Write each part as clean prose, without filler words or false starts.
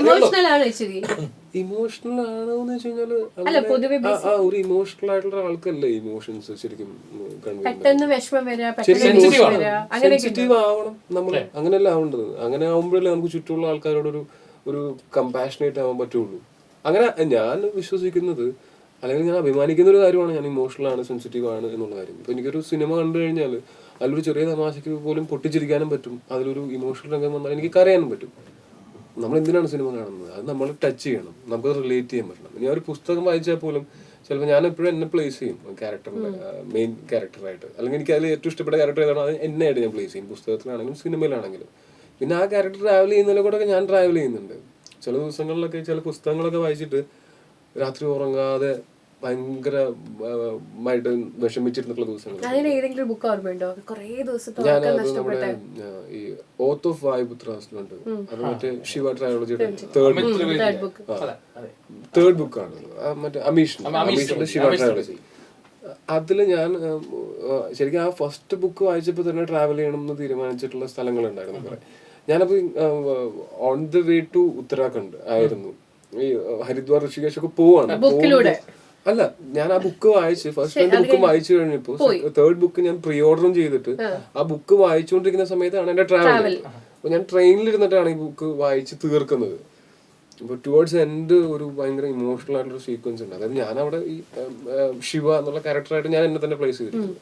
Emotional ആണോന്ന് വെച്ച് കഴിഞ്ഞാല് ആ ഒരു ഇമോഷണൽ ആയിട്ടുള്ള ആൾക്കല്ലേ ഇമോഷൻസ് ശരിക്കും സെൻസിറ്റീവ് ആവണം നമ്മള്. അങ്ങനെയല്ല ആവേണ്ടത്. അങ്ങനെ ആവുമ്പോഴല്ലേ നമുക്ക് ചുറ്റുമുള്ള ആൾക്കാരോടൊരു ഒരു കമ്പാഷനേറ്റ് ആവാൻ പറ്റുള്ളൂ. അങ്ങനെ ഞാൻ വിശ്വസിക്കുന്നത്, അല്ലെങ്കിൽ ഞാൻ അഭിമാനിക്കുന്ന ഒരു കാര്യമാണ് ഞാൻ ഇമോഷണൽ ആണ്, സെൻസിറ്റീവ് ആണ് എന്നുള്ള കാര്യം. ഇപ്പൊ എനിക്കൊരു സിനിമ കണ്ടു കഴിഞ്ഞാൽ അതിലൊരു ചെറിയ തമാശയ്ക്ക് പോലും പൊട്ടിച്ചിരിക്കാനും പറ്റും. അതിലൊരു ഇമോഷണൽ രംഗം വന്നാൽ എനിക്ക് കരയാനും പറ്റും. നമ്മൾ എന്തിനാണ് സിനിമ കാണുന്നത്? അത് നമ്മൾ ടച്ച് ചെയ്യണം, നമുക്ക് റിലേറ്റ് ചെയ്യാൻ പറ്റണം. ഇനി ആ ഒരു പുസ്തകം വായിച്ചാൽ പോലും ചിലപ്പോൾ ഞാൻ എപ്പോഴും എന്നെ പ്ലേസ് ചെയ്യും ക്യാരക്ടറിന്റെ മെയിൻ ക്യാരക്ടറായിട്ട്. അല്ലെങ്കിൽ എനിക്ക് അതിൽ ഏറ്റവും ഇഷ്ടപ്പെട്ട ക്യാരക്ടർ ഏതാണോ അത് എന്നെ ആയിട്ട് ഞാൻ പ്ലേസ് ചെയ്യും, പുസ്തകത്തിലാണെങ്കിലും സിനിമയിലാണെങ്കിലും. പിന്നെ ആ ക്യാരക്ടർ ട്രാവൽ ചെയ്യുന്നതിലെ കൂടെ ഞാൻ ട്രാവൽ ചെയ്യുന്നുണ്ട്. ചില ദിവസങ്ങളിലൊക്കെ ചില പുസ്തകങ്ങളൊക്കെ വായിച്ചിട്ട് രാത്രി ഉറങ്ങാതെ ഭയങ്കരമായിട്ട് വിഷമിച്ചിരുന്നിട്ടുള്ള ദിവസങ്ങൾ. ഞാൻ നമ്മുടെ ഈ ഓത്ത് ഓഫ് വായുപുത്രാസ് ഉണ്ട്, അത് മറ്റേ ശിവ ട്രയോളജിയുടെ തേർഡ് ബുക്കാണ്, മറ്റേ അമീഷിന്റെ ശിവ ട്രയോളജി. അതില് ഞാൻ ശരിക്കും ആ ഫസ്റ്റ് ബുക്ക് വായിച്ചപ്പോൾ തന്നെ ട്രാവൽ ചെയ്യണം എന്ന് തീരുമാനിച്ചിട്ടുള്ള സ്ഥലങ്ങളുണ്ടായിരുന്നു കുറെ. ഞാനപ്പോ on the way to Uttarakhand ആയിരുന്നു, ഈ ഹരിദ്വാർ ഋഷികേശ് ഒക്കെ പോവാണ്. അല്ല, ഞാൻ ആ ബുക്ക് വായിച്ച് ഫസ്റ്റ് 2 ബുക്ക് വായിച്ചു കഴിഞ്ഞപ്പോ തേർഡ് ബുക്ക് ഞാൻ പ്രീ ഓർഡറും ചെയ്തിട്ട് ആ ബുക്ക് വായിച്ചുകൊണ്ടിരിക്കുന്ന സമയത്താണ് എന്റെ ട്രാവൽ. അപ്പൊ ഞാൻ ട്രെയിനിൽ ഇരുന്നിട്ടാണ് ഈ ബുക്ക് വായിച്ച് തീർക്കുന്നത്. അപ്പൊ ടുവേർഡ്സ് എൻഡ് ഒരു ഭയങ്കര ഇമോഷണൽ ആയിട്ടുള്ള സീക്വൻസ് ഉണ്ട്. അതായത് ഞാൻ അവിടെ ഈ ശിവ എന്നുള്ള ക്യാരക്ടറായിട്ട് ഞാൻ എന്നെ തന്നെ പ്ലേസ് ചെയ്തിട്ടുണ്ട്.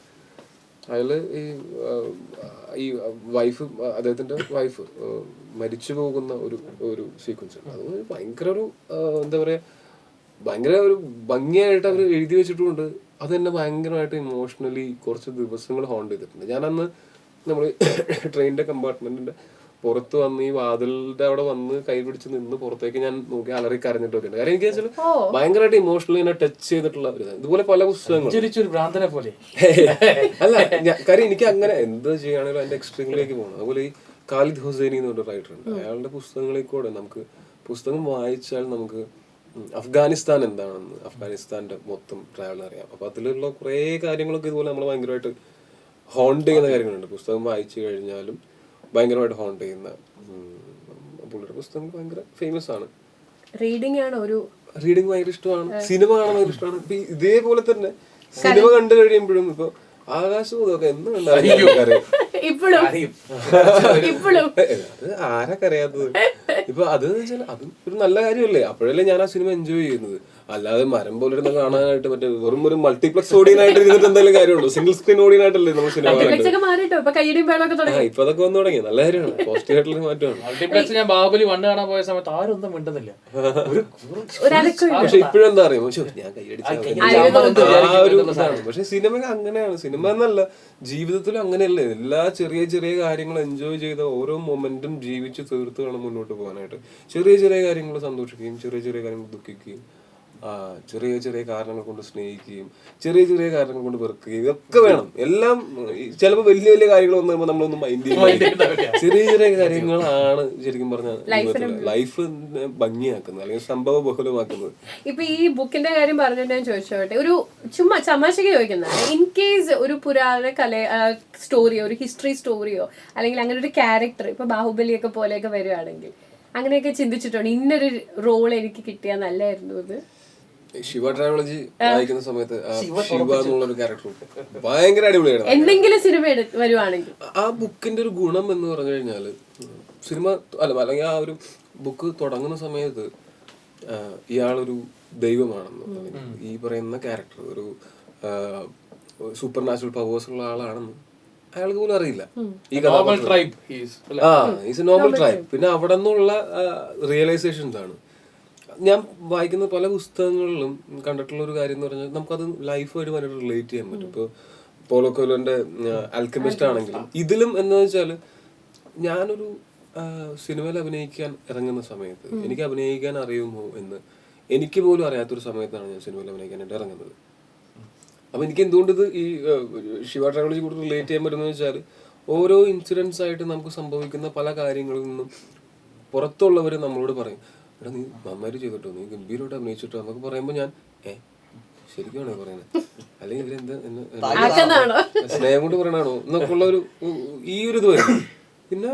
അതില് ഈ വൈഫ്, അദ്ദേഹത്തിന്റെ വൈഫ് മരിച്ചു പോകുന്ന ഒരു സീക്വൻസ് ഉണ്ട്. അത് ഭയങ്കര ഒരു എന്താ പറയാ, ഭയങ്കര ഒരു ഭംഗിയായിട്ട് അവർ എഴുതി വെച്ചിട്ടുണ്ട്. അത് തന്നെ ഭയങ്കരമായിട്ട് ഇമോഷണലി കുറച്ച് ദിവസങ്ങൾ ഹോണ്ട് ചെയ്തിട്ടുണ്ട്. ഞാനന്ന് നമ്മൾ ട്രെയിനിന്റെ കമ്പാർട്ട്മെന്റിന്റെ പുറത്ത് വന്ന് ഈ വാതിലിന്റെ അവിടെ വന്ന് കൈ പിടിച്ച് നിന്ന് പുറത്തേക്ക് ഞാൻ നോക്കി അലറി കരഞ്ഞിട്ടൊക്കെ ഉണ്ട്. കാരണം എനിക്ക് വെച്ചാൽ ഭയങ്കരമായിട്ട് ഇമോഷണലി എന്നെ ടച്ച് ചെയ്തിട്ടുള്ള ഒരു ഇതുപോലെ പല പുസ്തകങ്ങളും അല്ല. കാര്യം എനിക്ക് അങ്ങനെ എന്ത് ചെയ്യുകയാണെങ്കിലും അതിന്റെ എക്സ്ട്രീമിലേക്ക് പോകണം. അതുപോലെ ഈ ഖാലിദ് ഹുസൈനി എന്ന് പറഞ്ഞ റൈറ്റർ ഉണ്ട്, അയാളുടെ പുസ്തകങ്ങളിൽ കൂടെ നമുക്ക് പുസ്തകം വായിച്ചാൽ നമുക്ക് അഫ്ഗാനിസ്ഥാൻ എന്താണെന്ന്, അഫ്ഗാനിസ്ഥാന്റെ മൊത്തം ട്രാവൽ അറിയാം. അപ്പൊ അതിലുള്ള കുറെ കാര്യങ്ങളൊക്കെ ഇതുപോലെ നമ്മൾ ഭയങ്കരമായിട്ട് ഹോണ്ട് ചെയ്യുന്ന കാര്യങ്ങളുണ്ട്. പുസ്തകം വായിച്ചു കഴിഞ്ഞാലും ഭയങ്കരമായിട്ട് ഹോണ്ട് ചെയ്യുന്ന പുള്ളിയുടെ പുസ്തകം ഭയങ്കര ഫേമസ് ആണ്. റീഡിങ് ഭയങ്കര ഇഷ്ടമാണ്, സിനിമ കാണാൻ ഭയങ്കര ഇഷ്ടമാണ്. ഇപ്പൊ ഇതേപോലെ തന്നെ സിനിമ കണ്ടു കഴിയുമ്പോഴും ഇപ്പൊ ആകാശവും ഇതൊക്കെ എന്ന് കണ്ടാലും അത് ആരൊക്കെ അറിയാത്തത്. ഇപ്പൊ അത് വെച്ചാൽ അതും ഒരു നല്ല കാര്യമല്ലേ? അപ്പോഴല്ലേ ഞാൻ ആ സിനിമ എൻജോയ് ചെയ്യുന്നത്. അല്ലാതെ മരം പോലെ ഇരുന്ന് കാണാനായിട്ട് മറ്റേ വെറും ഒരു മൾട്ടിപ്ലക്സ് ഓഡിയനായിട്ട് ഇരുന്നിട്ട് എന്തായാലും കാര്യമുള്ളൂ. സിംഗിൾ സ്ക്രീൻ ഓഡിയനായിട്ടല്ലേ നമ്മൾ സിനിമ. ഇപ്പൊ അതൊക്കെ വന്നു തുടങ്ങി, നല്ല കാര്യമാണ്, പോസിറ്റീവ് ആയിട്ടുള്ള മാറ്റമാണ്. ഞാൻ ബാഹുബലി 1 കാണാൻ പോയ സമയത്ത് ആരും ഒന്നും മിണ്ടുന്നില്ല. പക്ഷെ ഇപ്പോഴും എന്താ അറിയാമോ, ഞാൻ കൈയടിച്ച ആ ഒരു ഇതാണ്. പക്ഷെ സിനിമ അങ്ങനെയാണ്. സിനിമ എന്നല്ല, ജീവിതത്തിലും അങ്ങനെയല്ലേ? എല്ലാ ചെറിയ ചെറിയ കാര്യങ്ങൾ എൻജോയ് ചെയ്ത ഓരോ മൊമെന്റും ജീവിച്ച് തീർത്ത് വേണം മുന്നോട്ട് പോകാനായിട്ട്. ചെറിയ ചെറിയ കാര്യങ്ങൾ സന്തോഷിക്കുകയും ചെറിയ ചെറിയ കാര്യങ്ങൾ ദുഃഖിക്കുകയും ചെറിയ ചെറിയ കാരണങ്ങൾ കൊണ്ട് സ്നേഹിക്കുകയും ചെറിയ ചെറിയ കാരണങ്ങൾ കൊണ്ട് വെറുക്കുകയും ഇതൊക്കെ വേണം. എല്ലാം ചിലപ്പോൾ വലിയ വലിയ കാര്യങ്ങൾ വന്നു കഴിയുമ്പോൾ നമ്മളൊന്നും മൈൻഡ് ചെയ്യില്ല. ചെറിയ ചെറിയ കാര്യങ്ങളാണ് ശരിക്കും പറഞ്ഞാൽ ലൈഫ് ഭംഗിയാക്കുന്നത് അല്ലെങ്കിൽ സംഭവ ബഹുലമാക്കുന്നത്. ഇപ്പൊ ഈ ബുക്കിന്റെ കാര്യം പറഞ്ഞിട്ട് ഞാൻ ചോദിച്ചോട്ടെ, ഒരു ചുമ്മാ തമാശക്ക് ചോദിക്കുന്നതാണ്. ഇൻ കേസ് ഒരു പുരാതന സ്റ്റോറിയോ ഒരു ഹിസ്റ്ററി സ്റ്റോറിയോ അല്ലെങ്കിൽ അങ്ങനെ ഒരു ക്യാരക്ടർ ഇപ്പൊ ബാഹുബലിയൊക്കെ പോലെയൊക്കെ വരുവാണെങ്കിൽ അങ്ങനെയൊക്കെ ചിന്തിച്ചിട്ടുണ്ട്, ഇന്നൊരു റോൾ എനിക്ക് കിട്ടിയാൽ നല്ലായിരുന്നു? ഇത് ശിവ ട്രയോളജി വായിക്കുന്ന സമയത്ത് ശിവ എന്നുള്ളൊരു ക്യാരക്ടർ ഭയങ്കര അടിപൊളിയാണ്. എന്തെങ്കിലും സിനിമ വരുവാണെങ്കിൽ ആ ബുക്കിന്റെ ഒരു ഗുണം എന്ന് പറഞ്ഞു കഴിഞ്ഞാല്, സിനിമ അല്ല അല്ലെങ്കിൽ ആ ഒരു ബുക്ക് തുടങ്ങുന്ന സമയത്ത് ഇയാളൊരു ദൈവമാണെന്ന്, ഈ പറയുന്ന ക്യാരക്ടർ ഒരു സൂപ്പർ നാച്ചുറൽ പവേഴ്സ് ഉള്ള ആളാണെന്ന് അയാൾക്ക് പോലും അറിയില്ല. ഈ നോർമൽ ട്രൈബ്. പിന്നെ അവിടെ നിന്നുള്ള റിയലൈസേഷൻസ് ആണ്. ഞാൻ വായിക്കുന്ന പല പുസ്തകങ്ങളിലും കണ്ടിട്ടുള്ള ഒരു കാര്യം എന്ന് പറഞ്ഞാൽ നമുക്കത് ലൈഫുമായിട്ട് വളരെ റിലേറ്റ് ചെയ്യാൻ പറ്റും. ഇപ്പോൾ പോളോ കൊയ്ലോന്റെ ആൽക്കെമിസ്റ്റ് ആണെങ്കിലും ഇതിലും എന്താ വെച്ചാൽ, ഞാനൊരു സിനിമയിൽ അഭിനയിക്കാൻ ഇറങ്ങുന്ന സമയത്ത് എനിക്ക് അഭിനയിക്കാൻ അറിയുമോ എന്ന് എനിക്ക് പോലും അറിയാത്തൊരു സമയത്താണ് ഞാൻ സിനിമയിൽ അഭിനയിക്കാനായിട്ട് ഇറങ്ങുന്നത്. അപ്പൊ എനിക്ക് എന്തുകൊണ്ട് ഇത് ഈ ശിവ ട്രയോളജി കൂടി റിലേറ്റ് ചെയ്യാൻ പറ്റുന്നത് വെച്ചാൽ, ഓരോ ഇൻസിഡൻസ് ആയിട്ട് നമുക്ക് സംഭവിക്കുന്ന പല കാര്യങ്ങളിൽ നിന്നും പുറത്തുള്ളവർ നമ്മളോട് പറയും, എടാ നീ നന്നായിട്ട് ചെയ്തിട്ടോ, നീ ഗംഭീരമായിട്ട് അഭിനയിച്ചിട്ടോ എന്നൊക്കെ പറയുമ്പോൾ ഞാൻ ശരിക്കുമാണോ പറയുന്നത്, അല്ലെങ്കിൽ ഇവരെന്താ സ്നേഹം കൊണ്ട് പറയണാണോ എന്നൊക്കെ ഉള്ള ഈ ഒരു ഇത് വരും. പിന്നെ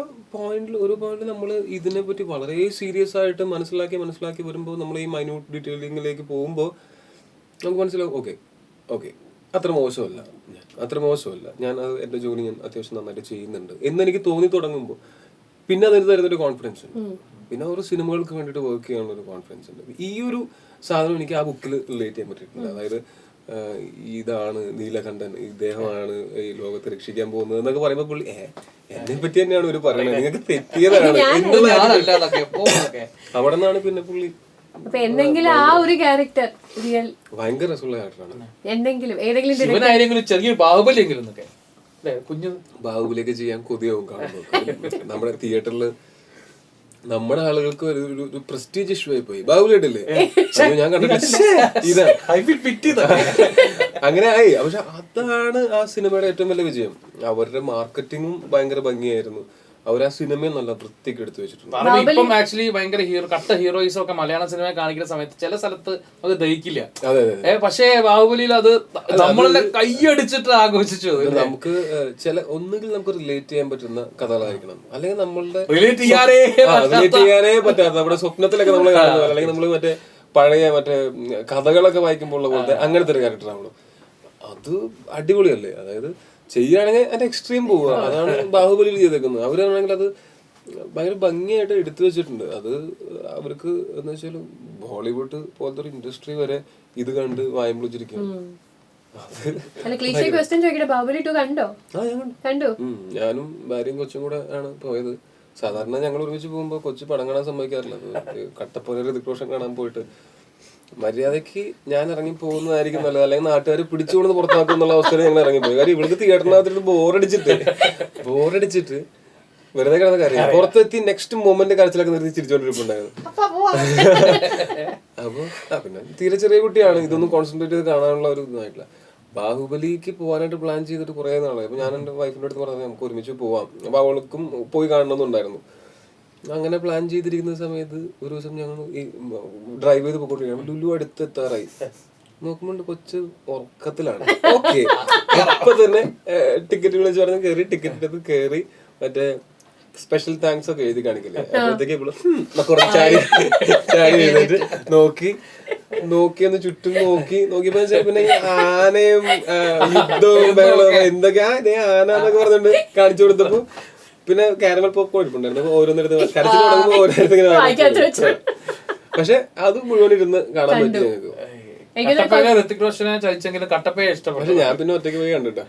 ഒരു പോയിന്റിൽ നമ്മൾ ഇതിനെ പറ്റി വളരെ സീരിയസ് ആയിട്ട് മനസ്സിലാക്കി വരുമ്പോൾ നമ്മൾ ഈ മൈന്യൂട്ട് ഡീറ്റെയിലിങ്ങിലേക്ക് പോകുമ്പോൾ നമുക്ക് മനസ്സിലാവും ഓക്കെ അത്ര മോശമല്ല ഞാൻ അത് എൻ്റെ ജോലി ഞാൻ അത്യാവശ്യം നന്നായിട്ട് ചെയ്യുന്നുണ്ട് എന്നെനിക്ക് തോന്നി തുടങ്ങുമ്പോൾ പിന്നെ അതിന് തരുന്നൊരു കോൺഫിഡൻസ് ഉണ്ട്. പിന്നെ ഓരോ സിനിമകൾക്ക് വേണ്ടിയിട്ട് വർക്ക് ചെയ്യാനുള്ള ഒരു കോൺഫിഡൻസ് ഉണ്ട്. ഈ ഒരു സാധനം എനിക്ക് ആ ബുക്കിൽ റിലേറ്റ് ചെയ്യാൻ പറ്റിയിട്ടുണ്ട്. അതായത് ഇതാണ് നീലകണ്ഠൻ, ഇദ്ദേഹമാണ് ഈ ലോകത്തെ രക്ഷിക്കാൻ പോകുന്നത് എന്നൊക്കെ പറയുമ്പോൾ പുള്ളി എന്നെ പറ്റി തന്നെയാണ് ഒരു പറയുന്നത്, നിങ്ങൾക്ക് തെറ്റിയതാണ് അവിടെ നിന്നാണ് പിന്നെ പുള്ളി അപ്പൊ എന്തെങ്കിലും ആ ഒരു ക്യാരക്ടർ റിയൽ ഭയങ്കര രസമുള്ള ക്യാരക്ടറാണ്. എന്തെങ്കിലും ചെറിയൊരു ബാഹുബലിയെങ്കിലും കുഞ്ഞു ബാഹുബലിയൊക്കെ ചെയ്യാൻ കൊതിയാവും കാണുമ്പോൾ. നമ്മുടെ തിയേറ്ററിൽ നമ്മുടെ ആളുകൾക്ക് ഒരു പ്രസ്റ്റീജ് ഇഷ്യൂ ആയി പോയി. ബാഹുബലി ഇടല്ലേ ഞാൻ കണ്ടിട്ടില്ല, അങ്ങനെ ആയി. പക്ഷെ അതാണ് ആ സിനിമയുടെ ഏറ്റവും വലിയ വിജയം. അവരുടെ മാർക്കറ്റിങ്ങും ഭയങ്കര ഭംഗിയായിരുന്നു. അവർ ആ സിനിമയെ നല്ല വൃത്തിക്ക് എടുത്തു വെച്ചിട്ടുണ്ട്. ഇപ്പം ആക്ച്വലി ഭയങ്കര കട്ട ഹീറോയിസം ഒക്കെ മലയാള സിനിമ കാണിക്കുന്ന സമയത്ത് ചില സ്ഥലത്ത് അത് ദഹിക്കില്ല. പക്ഷേ ബാഹുബലിയിൽ അത് നമ്മളെല്ലാം കൈയടിച്ചിട്ട് ആഘോഷിച്ചു. നമുക്ക് ഒന്നുകിൽ നമുക്ക് റിലേറ്റ് ചെയ്യാൻ പറ്റുന്ന കഥകളായിരിക്കണം, അല്ലെങ്കിൽ നമ്മളുടെ റിലേറ്റ് ചെയ്യാനേ പറ്റാത്ത നമ്മുടെ സ്വപ്നത്തിലൊക്കെ നമ്മൾ കാണുന്നത്, അല്ലെങ്കിൽ നമ്മൾ പഴയ കഥകളൊക്കെ വായിക്കുമ്പോൾ ഉള്ള പോലത്തെ അങ്ങനത്തെ ഒരു ക്യാരക്ടർ ആവണം. അത് അടിപൊളിയല്ലേ? അതായത് ചെയ്യുകയാണെങ്കിൽ അതിന്റെ എക്സ്ട്രീം പോവുക. അതാണ് ബാഹുബലിയിൽ ചെയ്തേക്കുന്നത്. അവരാണെങ്കിൽ അത് ഭയങ്കര ഭംഗിയായിട്ട് എടുത്തു വെച്ചിട്ടുണ്ട്. അത് അവർക്ക് എന്ന് വെച്ചാൽ ബോളിവുഡ് പോലത്തെ ഒരു ഇൻഡസ്ട്രി വരെ ഇത് കണ്ട് വായ്പൊളിച്ചിരിക്കും. ഞാനും ഭാര്യയും കൊച്ചും കൂടെ ആണ് പോയത്. സാധാരണ ഞങ്ങൾ ഒരുമിച്ച് പോകുമ്പോൾ കൊച്ചു പടം കാണാൻ സമ്മതിക്കാറില്ല. കട്ടപ്പന ഋതിക് റോഷൻ കാണാൻ പോയിട്ട് മര്യാദക്ക് ഞാൻ ഇറങ്ങി പോകുന്നതായിരിക്കും നല്ലത്, അല്ലെങ്കിൽ നാട്ടുകാർ പിടിച്ചുകൊണ്ട് പുറത്താക്കും എന്നുള്ള അവസ്ഥയിൽ ഞങ്ങൾ ഇറങ്ങിപ്പോയി. കാര്യം ഇവിടുത്തെ തിയേറ്ററിനകത്തിട്ട് ബോറടിച്ചിട്ട് വെറുതെ കിടന്ന കാര്യം പുറത്തെത്തി നെക്സ്റ്റ് മൊമെന്റ് കരച്ചിലൊക്കെ നിർത്തി ചിരിച്ചോണ്ടിരിപ്പുണ്ടായിരുന്നു. അപ്പൊ പിന്നെ തീരെ ചെറിയ കുട്ടിയാണ്, ഇതൊന്നും കോൺസെൻട്രേറ്റ് ചെയ്ത് കാണാനുള്ള ഒരു ഇതായിട്ടില്ല. ബാഹുബലിക്ക് പോകാനായിട്ട് പ്ലാൻ ചെയ്തിട്ട് കുറെ നാളായി. അപ്പൊ ഞാൻ എന്റെ വൈഫിന്റെ അടുത്ത് പറഞ്ഞു നമുക്ക് ഒരുമിച്ച് പോവാം. അപ്പൊ അവൾക്കും പോയി കാണണമെന്നുണ്ടായിരുന്നു. അങ്ങനെ പ്ലാൻ ചെയ്തിരിക്കുന്ന സമയത്ത് ഒരു ദിവസം ഞങ്ങൾ ഈ ഡ്രൈവ് ചെയ്ത് പോയിക്കൊണ്ടിരിക്കുകയാണ്. ലുലു അടുത്തെത്താറായി. നോക്കുമ്പോണ്ട് കൊച്ച് ഉറക്കത്തിലാണ്. ഓക്കെ, അപ്പൊ തന്നെ ടിക്കറ്റ് വിളിച്ച് പറഞ്ഞ് കയറി. ടിക്കറ്റ് കയറി മറ്റേ സ്പെഷ്യൽ താങ്ക്സ് ഒക്കെ എഴുതി കാണിക്കില്ലേ, അപ്പോഴത്തേക്ക് ഇവിടെ ചാടി എഴുതിട്ട് നോക്കിയൊന്ന് ചുറ്റും നോക്കിയപ്പോ പിന്നെ ആനയും യുദ്ധവും ബഹളവും എന്തൊക്കെയാ ആന എന്നൊക്കെ പറഞ്ഞിട്ട് കാണിച്ചു കൊടുത്തപ്പോ പിന്നെ കാരമൽ പോപ്കോൺ ഇരിപ്പുണ്ടായിരുന്നു. ഓരോന്നിടത്ത് കരച്ചിൽ തുടങ്ങുമ്പോ ഓരോരുത്തർ. പക്ഷെ അത് മുഴുവൻ ഇരുന്ന് കാണാൻ പറ്റി ഞങ്ങൾക്ക്. ഋതിക് റോഷനെ ചതിച്ചെങ്കിലും കട്ടപ്പയെ ഇഷ്ടപ്പെട്ടു. പക്ഷെ ഞാൻ പിന്നെ ഒറ്റയ്ക്ക് പോയി കണ്ടിട്ടാ.